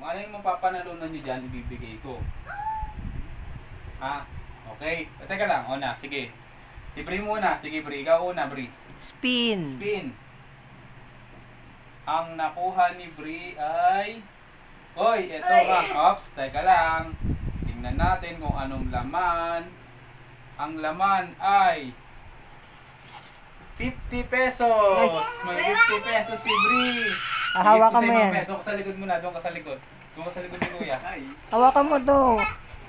Kung ano yung mapapanalunan nyo dyan, ibibigay ko. Ha? Okay. Teka lang. O na, sige. Si Bri muna. Sige, Bri. Ikaw una, Bri. Spin. Spin. Ang nakuha ni Bri ay... Hoy, eto ha. Ops, teka lang. Tingnan natin kung anong laman. Ang laman ay... 50 pesos! May 50 pesos si Bri. Hawakan mo yan. Doon ka sa likod muna. Doon ka sa likod. Doon ka sa likod ni Kuya. Hawakan mo to.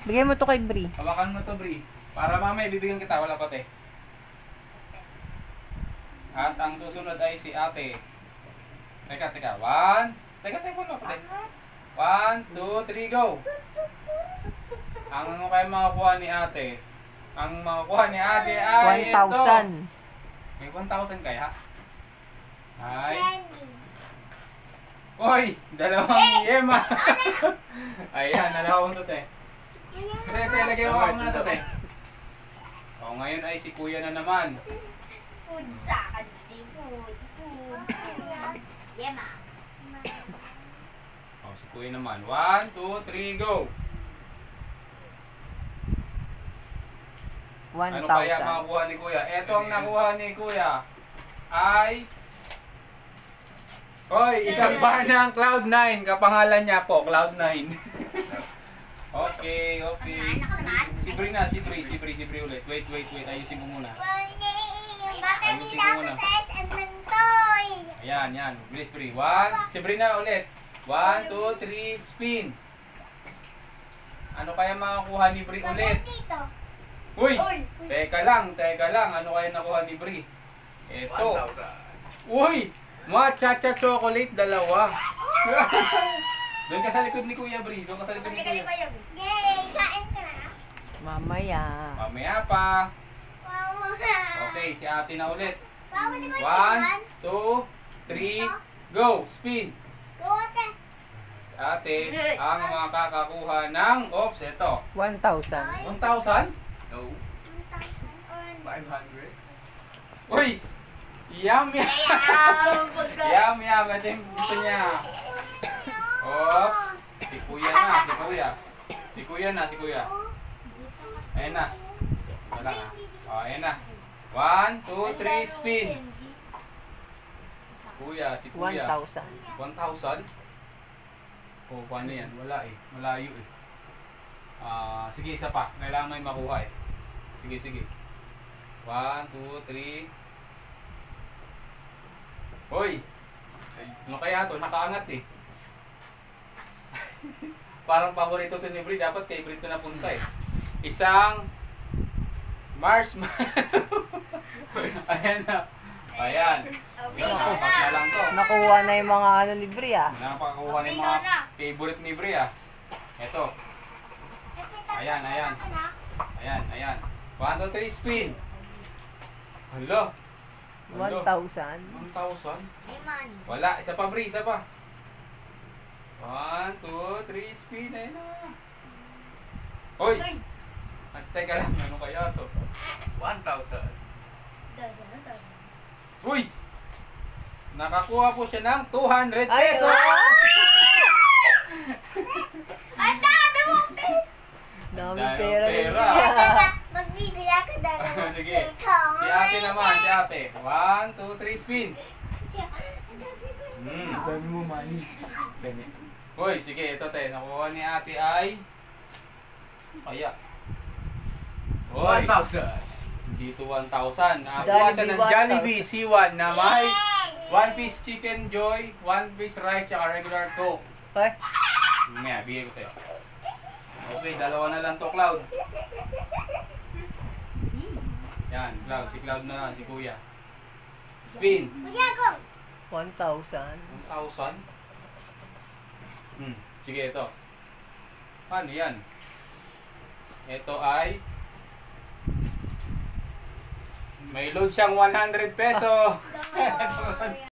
Bigay mo to kay Bri. Hawakan mo to, Bri. Para mamaya bibigyan kita. Wala pa, te. At ang susunod ay si ate. Teka. Teka, wala pa, te. 1, 2, 3, go! Ang ano kayo makakuha ni ate? Ang makakuha ni ate ay 1,000. ito. May 1,000 kaya? Ay. Hoy! Dalawang yema! Ayan, dalawang to, te. Te, lagay mo muna to, te. O, ngayon ay si Kuya na naman. Food sa kanti. Food. Yema. O, si Kuya naman. 1, 2, 3, go! Ano kaya 1,000. makakuha ni Kuya? Ito ang nakuha ni Kuya ay... Hoy, isang bahan ng Cloud9. Kapangalan niya po, Cloud9. Okay. Si Bri na, si Bri ulit. Wait. Ayusin ko muna. Ayusin ko muna. Ayan. Bilis, Bri. Si Bri na ulit. 1, 2, 3, spin. Ano kaya makakuha ni Bri ulit? Uy! Teka lang. Ano kaya nakuha ni Bri? Ito. Uy! Matcha chocolate, dalawa. Doon ka sa likod ni Kuya, Bri. Doon ka sa likod ni Kuya. Yay! Kain ka na? Mamaya. Mamaya pa. Wow! Okay, si ate na ulit. Wow, hindi ko 1, 2, 3, go! Spin! Scooter! Ate, ang makakakuha ng... Oops, ito. 1,000. 1,000? No. 500? Uy! Yum! Yum! Ito yung gusto niya. Oops! Si Kuya na. Ayan na. Wala nga. O, ayan na. 1, 2, 3, spin! Si Kuya. 1,000. 1,000? O, paano yan? Wala eh. Malayo eh. Sige, isa pa. Kailangan may makuha eh. Sige. 1, 2, 3. Hoy! Ano kaya to? Nakaangat eh. Parang paborito to ni Bri. Dapat kay Bri to napunta eh. Isang marshmallow. Ayan na. Ayan. Apat na lang to. Nakuha na yung mga ano ni Bri ah. Napakakuha ng mga favorite ni Bri ah. Ito. Ayan. 1, 2, 3, spin. Hello. 1,000. 1,000? Lemon. Wala. Isa pa, Bri. 1, 2, 3, spin. Ayan na. Hoy! Teka lang. Ano kaya to? 1,000. Uy! Nakakuha po siya ng 200 pesos. Ang dami mo! Dami Dami pera ni pera. Bri. Magbibili ako dalawa. Sige. Si ate naman, si ate. 1, 2, 3, spin. Dami mo money. Hoy, sige, ito te. Nakuha ni ate ay... Kaya. Hoy. 1,000. Dito 1,000. Nakuha siya ng Jollibee C1 na may 1 piece chicken joy, 1 piece rice, tsaka regular coke. Hoy. Nga, bigay ko sa'yo. Okay, dalawa na lang to, Cloud. Yan, Cloud. Si Cloud na lang, si Kuya. Spin. Kuya, go! 1,000. 1,000? Sige, ito. Ano yan? Ito ay... May load siyang 100 pesos.